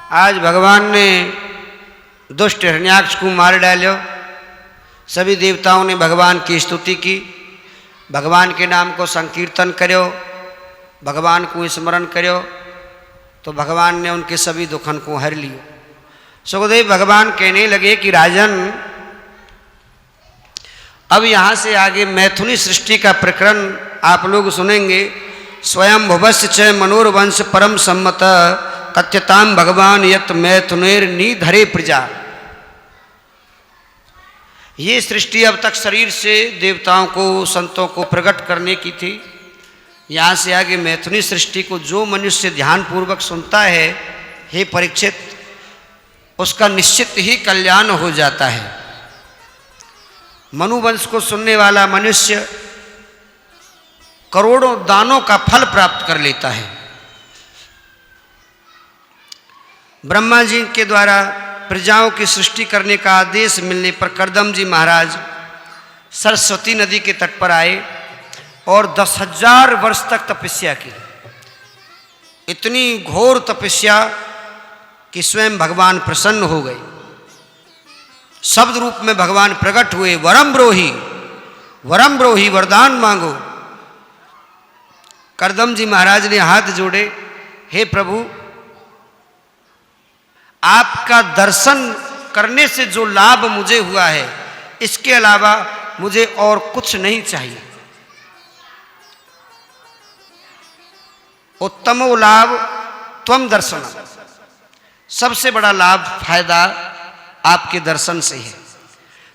आज भगवान ने दुष्ट हिरण्याक्ष को मार डालो। सभी देवताओं ने भगवान की स्तुति की, भगवान के नाम को संकीर्तन करो, भगवान को स्मरण करो, तो भगवान ने उनके सभी दुखन को हर लियो। सुखदेव भगवान कहने लगे कि राजन, अब यहाँ से आगे मैथुनी सृष्टि का प्रकरण आप लोग सुनेंगे। स्वयं भुवस्य च मनोरवंश परम सम्मत कथ्यताम भगवान यत मैथुनेर निधरे प्रजा। ये सृष्टि अब तक शरीर से देवताओं को, संतों को प्रकट करने की थी। यहाँ से आगे मैथुनी सृष्टि को जो मनुष्य ध्यान पूर्वक सुनता है, हे परीक्षित, उसका निश्चित ही कल्याण हो जाता है। मनुवंश को सुनने वाला मनुष्य करोड़ों दानों का फल प्राप्त कर लेता है। ब्रह्मा जी के द्वारा प्रजाओं की सृष्टि करने का आदेश मिलने पर कर्दम जी महाराज सरस्वती नदी के तट पर आए और 10,000 वर्ष तक तपस्या की। इतनी घोर तपस्या कि स्वयं भगवान प्रसन्न हो गए। शब्द रूप में भगवान प्रकट हुए। वरम ब्रोही वरदान मांगो। कर्दम जी महाराज ने हाथ जोड़े, हे प्रभु, आपका दर्शन करने से जो लाभ मुझे हुआ है, इसके अलावा मुझे और कुछ नहीं चाहिए। उत्तमो लाभ त्वम दर्शन, सबसे बड़ा लाभ फायदा आपके दर्शन से है।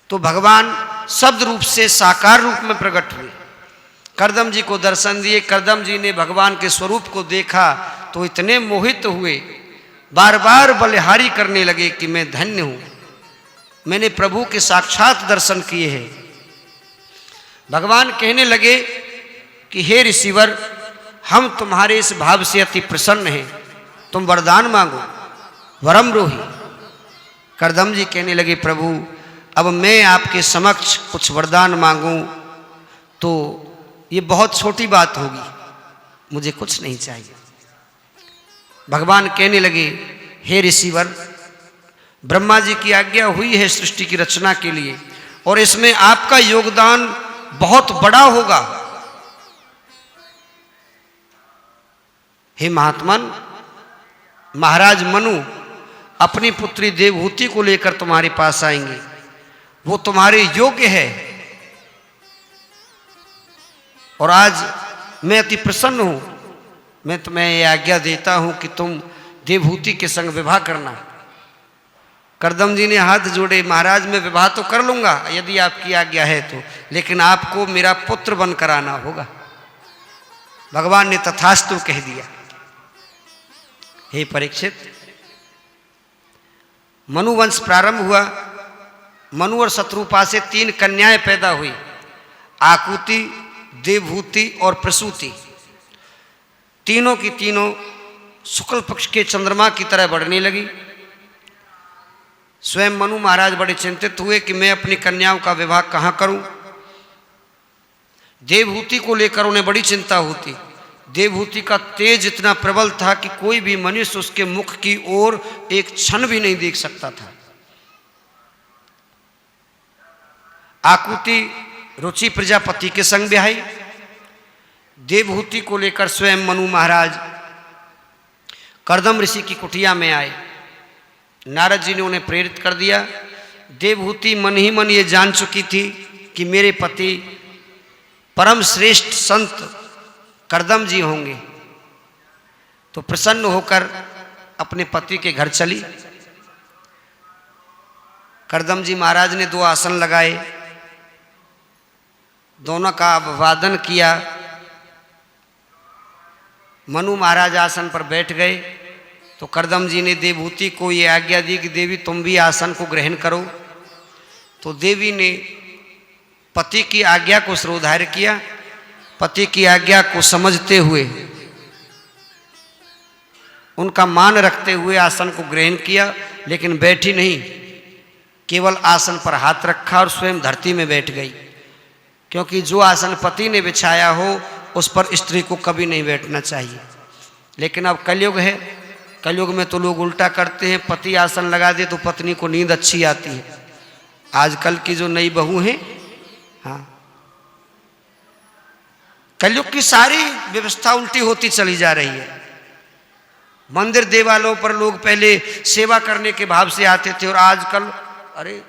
तो भगवान शब्द रूप से साकार रूप में प्रकट हुए, कर्दम जी को दर्शन दिए। कर्दम जी ने भगवान के स्वरूप को देखा तो इतने मोहित हुए, बार बार बलिहारी करने लगे कि मैं धन्य हूं, मैंने प्रभु के साक्षात दर्शन किए हैं। भगवान कहने लगे कि हे ऋषिवर, हम तुम्हारे इस भाव से अति प्रसन्न हैं, तुम वरदान मांगो। वरम ब्रोही। कर्दम जी कहने लगे, प्रभु, अब मैं आपके समक्ष कुछ वरदान मांगूं तो ये बहुत छोटी बात होगी, मुझे कुछ नहीं चाहिए। भगवान कहने लगे, हे ऋषिवर, ब्रह्मा जी की आज्ञा हुई है सृष्टि की रचना के लिए, और इसमें आपका योगदान बहुत बड़ा होगा। हे महात्मन, महाराज मनु अपनी पुत्री देवहूति को लेकर तुम्हारे पास आएंगे, वो तुम्हारे योग्य है। और आज मैं अति प्रसन्न हूं, मैं तुम्हें यह आज्ञा देता हूं कि तुम देवहूति के संग विवाह करना। कर्दम जी ने हाथ जोड़े, महाराज मैं विवाह तो कर लूंगा यदि आपकी आज्ञा है तो, लेकिन आपको मेरा पुत्र बनकर आना होगा। भगवान ने तथास्तु कह दिया। हे परीक्षित, मनुवंश प्रारंभ हुआ। मनु और शत्रुपा से 3 कन्याएं पैदा हुई, आकुति, देवहूति और प्रसूति। तीनों की तीनों शुक्ल पक्ष के चंद्रमा की तरह बढ़ने लगी। स्वयं मनु महाराज बड़े चिंतित हुए कि मैं अपनी कन्याओं का विवाह कहां करूं। देवहूति को लेकर उन्हें बड़ी चिंता होती। देवहूति का तेज इतना प्रबल था कि कोई भी मनुष्य उसके मुख की ओर एक क्षण भी नहीं देख सकता था। आकुति रुचि प्रजापति के संग ब्याही। देवहूति को लेकर स्वयं मनु महाराज कर्दम ऋषि की कुटिया में आए। नारद जी ने उन्हें प्रेरित कर दिया। देवहूति मन ही मन ये जान चुकी थी कि मेरे पति परम श्रेष्ठ संत कर्दम जी होंगे, तो प्रसन्न होकर अपने पति के घर चली। कर्दम जी महाराज ने 2 आसन लगाए, दोनों का अभिवादन किया। मनु महाराज आसन पर बैठ गए तो कर्दम जी ने देवहूति को ये आज्ञा दी कि देवी तुम भी आसन को ग्रहण करो। तो देवी ने पति की आज्ञा को शिरोधार्य किया। पति की आज्ञा को समझते हुए, उनका मान रखते हुए आसन को ग्रहण किया, लेकिन बैठी नहीं, केवल आसन पर हाथ रखा और स्वयं धरती में बैठ गई। क्योंकि जो आसन पति ने बिछाया हो उस पर स्त्री को कभी नहीं बैठना चाहिए। लेकिन अब कलयुग है, कलयुग में तो लोग उल्टा करते हैं, पति आसन लगा दे तो पत्नी को नींद अच्छी आती है। आजकल की जो नई बहू हैं, हाँ, कलयुग की सारी व्यवस्था उल्टी होती चली जा रही है। मंदिर देवालयों पर लोग पहले सेवा करने के भाव से आते थे और आजकल अरे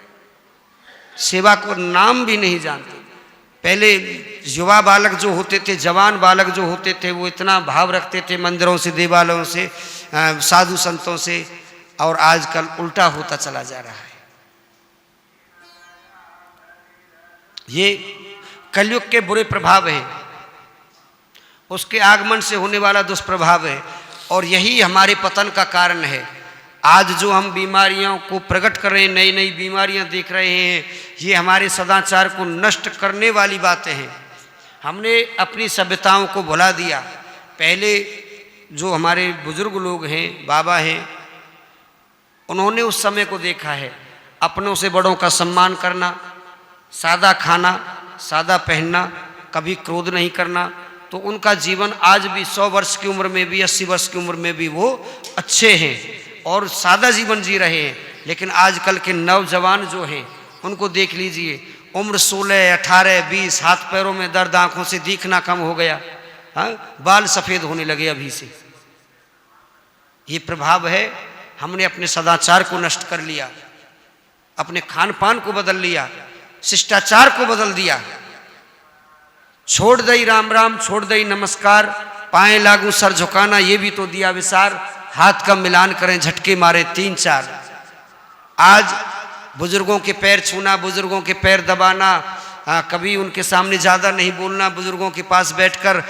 सेवा को नाम भी नहीं जानते। पहले युवा बालक जो होते थे, जवान बालक जो होते थे, वो इतना भाव रखते थे मंदिरों से, देवालयों से, साधु संतों से, और आजकल उल्टा होता चला जा रहा है। ये कलयुग के बुरे प्रभाव हैं, उसके आगमन से होने वाला दुष्प्रभाव है, और यही हमारे पतन का कारण है। आज जो हम बीमारियों को प्रकट कर रहे हैं, नई नई बीमारियां देख रहे हैं, ये हमारे सदाचार को नष्ट करने वाली बातें हैं। हमने अपनी सभ्यताओं को भुला दिया। पहले जो हमारे बुजुर्ग लोग हैं, बाबा हैं, उन्होंने उस समय को देखा है। अपनों से बड़ों का सम्मान करना, सादा खाना, सादा पहनना, कभी क्रोध नहीं करना। तो उनका जीवन आज भी 100 वर्ष की उम्र में भी, 80 वर्ष की उम्र में भी वो अच्छे हैं और सादा जीवन जी रहे हैं। लेकिन आजकल के नौजवान जो हैं, उनको देख लीजिए, उम्र 16, 18, 20, हाथ पैरों में दर्द, आंखों से दिखना कम हो गया, हाँ, बाल सफ़ेद होने लगे अभी से। ये प्रभाव है, हमने अपने सदाचार को नष्ट कर लिया, अपने खान पान को बदल लिया, शिष्टाचार को बदल दिया। छोड़ दई राम राम, छोड़ दई नमस्कार, पाए लागू सर झुकाना, ये भी तो दिया विसार। हाथ का मिलान करें, झटके मारे 3-4। आज बुजुर्गों के पैर छूना, बुजुर्गों के पैर दबाना, कभी उनके सामने ज़्यादा नहीं बोलना, बुजुर्गों के पास बैठकर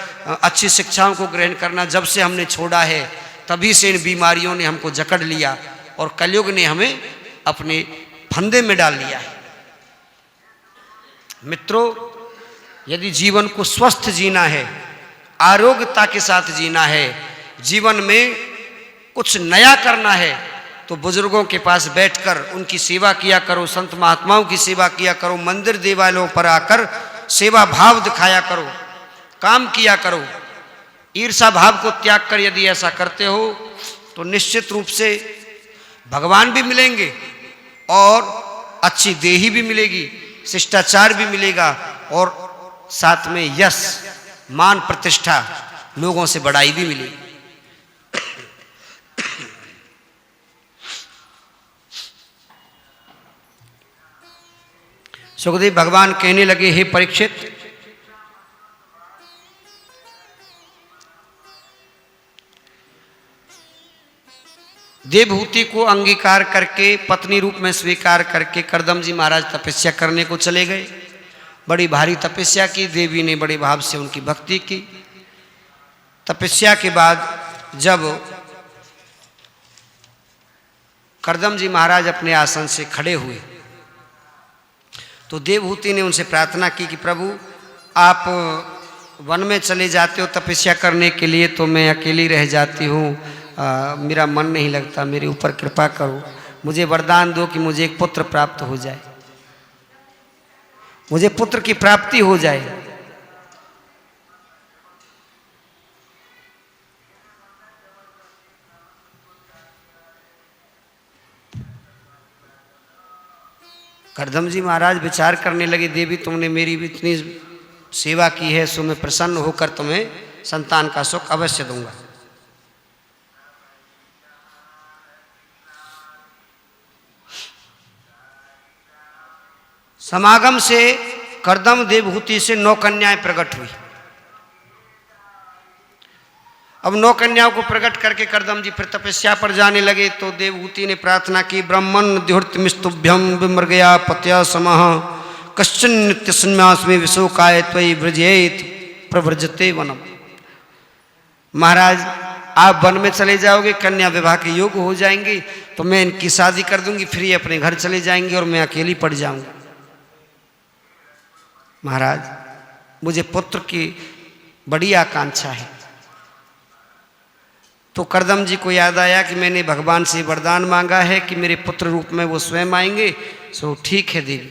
अच्छी शिक्षाओं को ग्रहण करना, जब से हमने छोड़ा है तभी से इन बीमारियों ने हमको जकड़ लिया और कलयुग ने हमें अपने फंदे में डाल लिया है। मित्रों, यदि जीवन को स्वस्थ जीना है, आरोग्यता के साथ जीना है, जीवन में कुछ नया करना है, तो बुजुर्गों के पास बैठकर उनकी सेवा किया करो, संत महात्माओं की सेवा किया करो, मंदिर देवालयों पर आकर सेवा भाव दिखाया करो, काम किया करो। ईर्षा भाव को त्याग कर यदि ऐसा करते हो तो निश्चित रूप से भगवान भी मिलेंगे और अच्छी देही भी मिलेगी, शिष्टाचार भी मिलेगा और साथ में यश, मान, प्रतिष्ठा, लोगों से बड़ाई भी मिलेगी। सुखदेव भगवान कहने लगे, हे परीक्षित, देवहूति को अंगीकार करके, पत्नी रूप में स्वीकार करके कर्दम जी महाराज तपस्या करने को चले गए। बड़ी भारी तपस्या की, देवी ने बड़े भाव से उनकी भक्ति की। तपस्या के बाद जब कर्दम जी महाराज अपने आसन से खड़े हुए तो देवहूति ने उनसे प्रार्थना की कि प्रभु, आप वन में चले जाते हो तपस्या करने के लिए, तो मैं अकेली रह जाती हूँ, मेरा मन नहीं लगता, मेरे ऊपर कृपा करो, मुझे वरदान दो कि मुझे एक पुत्र प्राप्त हो जाए, मुझे पुत्र की प्राप्ति हो जाए। कर्दम जी महाराज विचार करने लगे, देवी तुमने मेरी भी इतनी सेवा की है, सो मैं प्रसन्न होकर तुम्हें संतान का सुख अवश्य दूंगा। समागम से कर्दम देवहूति से 9 कन्याएं प्रकट हुई। अब 9 कन्याओं को प्रकट करके कर्दम जी फिर तपस्या पर जाने लगे तो देवहूति ने प्रार्थना की, ब्रह्मन् द्युर्तिमिस्तुभ्यं विमृगया पत्या समः कश्चन नित्य संन्यासमे विशोकाय त्वयि व्रजेत प्रव्रजते वनम। महाराज, आप वन में चले जाओगे, कन्या विवाह के योग हो जाएंगे, तो मैं इनकी शादी कर दूंगी, फिर ये अपने घर चले जाएंगे और मैं अकेली पड़ जाऊंगा। महाराज, मुझे पुत्र की बड़ी आकांक्षा है। तो कर्दम जी को याद आया कि मैंने भगवान से वरदान मांगा है कि मेरे पुत्र रूप में वो स्वयं आएंगे। सो ठीक है देवी।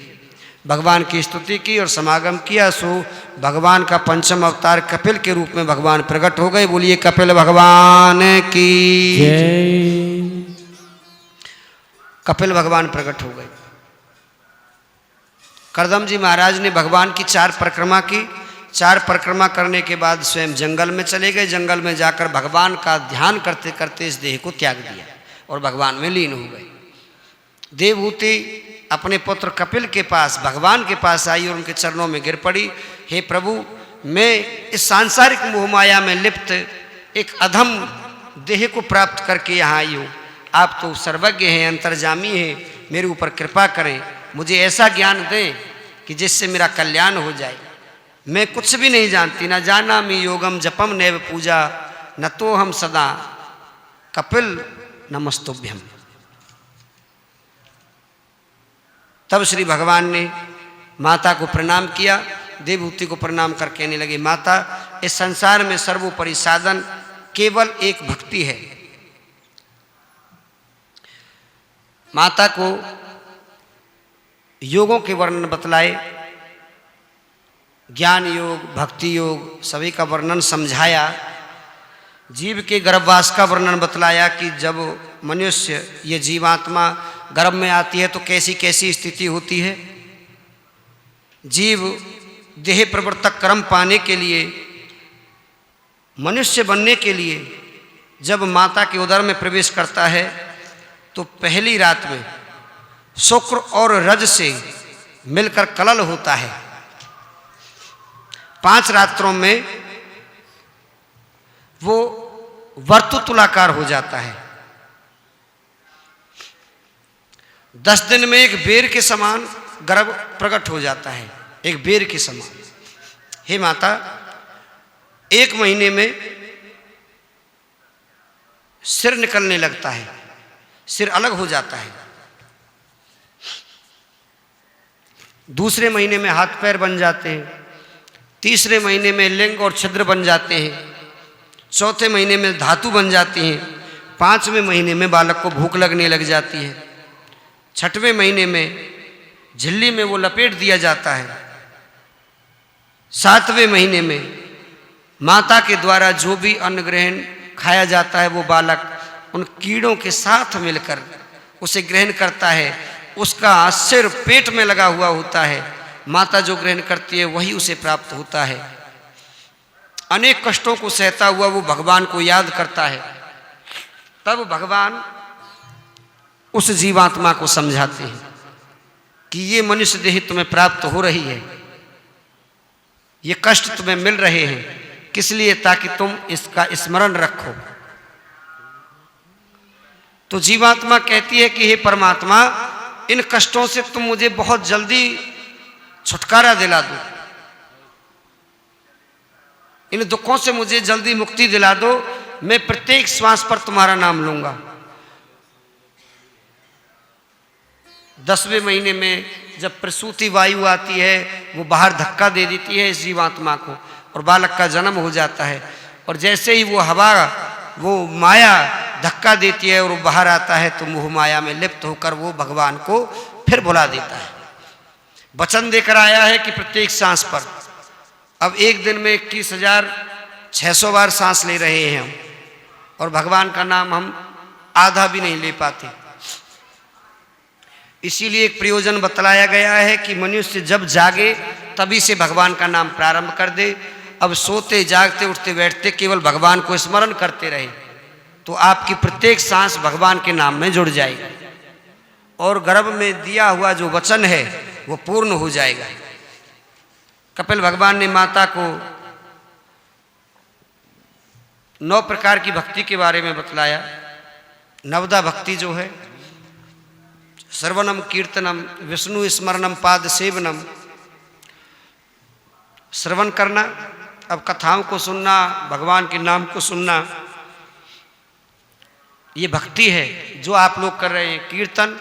भगवान की स्तुति की और समागम किया। सो भगवान का पंचम अवतार कपिल के रूप में भगवान प्रकट हो गए। बोलिए कपिल भगवान की जय। कपिल भगवान प्रकट हो गए। करदम जी महाराज ने भगवान की 4 परिक्रमा की। 4 परिक्रमा करने के बाद स्वयं जंगल में चले गए। जंगल में जाकर भगवान का ध्यान करते करते इस देह को त्याग दिया और भगवान में लीन हो गए। देवहूति अपने पुत्र कपिल के पास, भगवान के पास आई और उनके चरणों में गिर पड़ी। हे प्रभु, मैं इस सांसारिक मोहमाया में लिप्त एक अधम देह को प्राप्त करके यहाँ आई हूँ। आप तो सर्वज्ञ हैं, अंतर्जामी हैं, मेरे ऊपर कृपा करें, मुझे ऐसा ज्ञान दें कि जिससे मेरा कल्याण हो जाए। मैं कुछ भी नहीं जानती, न जाना मी योगम जपम नैव पूजा, न तो हम सदा कपिल नमस्तुभ्यम। तब श्री भगवान ने माता को प्रणाम किया। देवहूति को प्रणाम करके कहने लगे, माता, इस संसार में सर्वोपरि साधन केवल एक भक्ति है। माता को योगों के वर्णन बतलाए, ज्ञान योग, भक्ति योग, सभी का वर्णन समझाया। जीव के गर्भवास का वर्णन बतलाया कि जब मनुष्य, ये जीवात्मा गर्भ में आती है तो कैसी कैसी स्थिति होती है। जीव देह प्रवर्तक कर्म पाने के लिए, मनुष्य बनने के लिए जब माता के उदर में प्रवेश करता है तो पहली रात में शुक्र और रज से मिलकर कलल होता है। 5 रात्रों में वो वर्तुतुलाकार हो जाता है। 10 दिन में एक बेर के समान गर्भ प्रकट हो जाता है, एक बेर के समान। हे माता, 1 महीने में सिर निकलने लगता है, सिर अलग हो जाता है। 2 महीने में हाथ पैर बन जाते हैं। 3 महीने में लिंग और छिद्र बन जाते हैं। 4 महीने में धातु बन जाती हैं। 5वें महीने में बालक को भूख लगने लग जाती है। 6वें महीने में झिल्ली में वो लपेट दिया जाता है। 7वें महीने में माता के द्वारा जो भी अन्न ग्रहण खाया जाता है वो बालक उन कीड़ों के साथ मिलकर उसे ग्रहण करता है। उसका सिर पेट में लगा हुआ होता है। माता जो ग्रहण करती है वही उसे प्राप्त होता है। अनेक कष्टों को सहता हुआ वो भगवान को याद करता है। तब भगवान उस जीवात्मा को समझाते हैं कि ये मनुष्य देह तुम्हें प्राप्त हो रही है, ये कष्ट तुम्हें मिल रहे हैं, किस लिए? ताकि तुम इसका स्मरण रखो। तो जीवात्मा कहती है कि हे परमात्मा, इन कष्टों से तुम मुझे बहुत जल्दी छुटकारा दिला दो, इन दुखों से मुझे जल्दी मुक्ति दिला दो। मैं प्रत्येक श्वास पर तुम्हारा नाम लूंगा। 10वें महीने में जब प्रसूति वायु आती है वो बाहर धक्का दे देती है इस जीवात्मा को और बालक का जन्म हो जाता है। और जैसे ही वो हवा, वो माया धक्का देती है और वो बाहर आता है तो मोह माया में लिप्त होकर वो भगवान को फिर भुला देता है। वचन देकर आया है कि प्रत्येक सांस पर अब एक दिन में 21,600 बार सांस ले रहे हैं हम, और भगवान का नाम हम आधा भी नहीं ले पाते। इसीलिए एक प्रयोजन बतलाया गया है कि मनुष्य जब जागे तभी से भगवान का नाम प्रारंभ कर दे। अब सोते जागते उठते बैठते केवल भगवान को स्मरण करते रहे तो आपकी प्रत्येक सांस भगवान के नाम में जुड़ जाएगी और गर्भ में दिया हुआ जो वचन है वो पूर्ण हो जाएगा। कपिल भगवान ने माता को 9 प्रकार की भक्ति के बारे में बतलाया। नवदा भक्ति जो है, श्रवणम कीर्तनम विष्णु स्मरणम पाद सेवनम, श्रवण करना, अब कथाओं को सुनना, भगवान के नाम को सुनना, ये भक्ति है जो आप लोग कर रहे हैं। कीर्तन,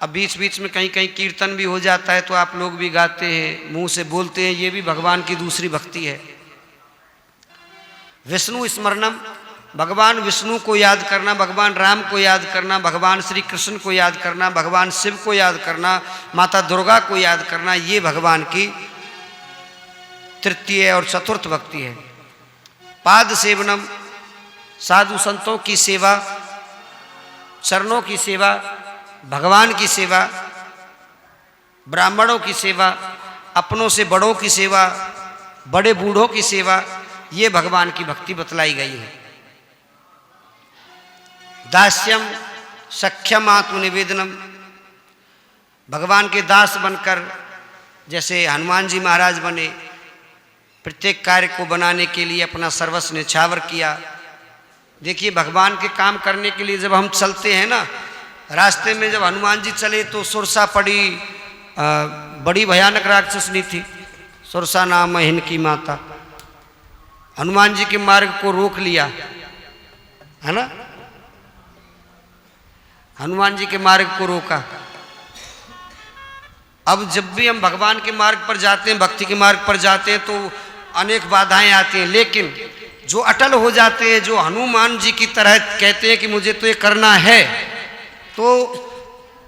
अब बीच बीच में कहीं कहीं कीर्तन भी हो जाता है तो आप लोग भी गाते हैं, मुंह से बोलते हैं, ये भी भगवान की दूसरी भक्ति है। विष्णु स्मरणम, भगवान विष्णु को याद करना, भगवान राम को याद करना, भगवान श्री कृष्ण को याद करना, भगवान शिव को याद करना, माता दुर्गा को याद करना, ये भगवान की तृतीय और चतुर्थ भक्ति है। पाद सेवनम, साधु संतों की सेवा, चरणों की सेवा, भगवान की सेवा, ब्राह्मणों की सेवा, अपनों से बड़ों की सेवा, बड़े बूढ़ों की सेवा, ये भगवान की भक्ति बतलाई गई है। दास्यम सख्यम आत्मनिवेदनम, भगवान के दास बनकर जैसे हनुमान जी महाराज बने, प्रत्येक कार्य को बनाने के लिए अपना सर्वस्व न्यौछावर किया। देखिए भगवान के काम करने के लिए जब हम चलते हैं ना, रास्ते में जब हनुमान जी चले तो सुरसा पड़ी, बड़ी भयानक राक्षसनी थी, सुरसा नाम है इनकी माता। हनुमान जी के मार्ग को रोक लिया, है ना, हनुमान जी के मार्ग को रोका। अब जब भी हम भगवान के मार्ग पर जाते हैं, भक्ति के मार्ग पर जाते हैं, तो अनेक बाधाएं आती हैं, लेकिन जो अटल हो जाते हैं, जो हनुमान जी की तरह कहते हैं कि मुझे तो ये करना है, तो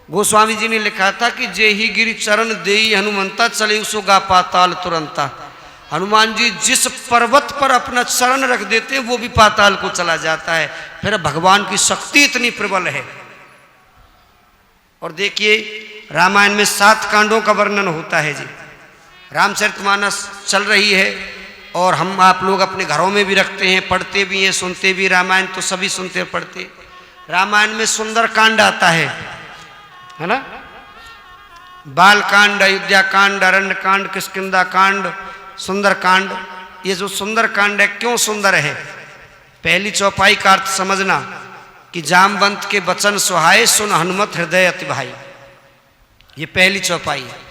गोस्वामी जी ने लिखा था कि जे ही गिरि चरण देई हनुमंता चले उसोगा पाताल तुरंता। हनुमान जी जिस पर्वत पर अपना चरण रख देते हैं वो भी पाताल को चला जाता है। फिर भगवान की शक्ति इतनी प्रबल है। और देखिए रामायण में 7 कांडों का वर्णन होता है जी। रामचरितमानस चल रही है और हम आप लोग अपने घरों में भी रखते हैं, पढ़ते भी हैं, सुनते भी। रामायण तो सभी सुनते और पढ़ते। रामायण में सुंदर कांड आता है ना, बाल कांड, अयोध्या कांड, अरण्य कांड, किष्किंधा कांड, सुंदर कांड। ये जो सुंदर कांड है, क्यों सुंदर है? पहली चौपाई का अर्थ समझना कि जामवंत के वचन सुहाए, सुन हनुमत हृदय अति भाई। ये पहली चौपाई है।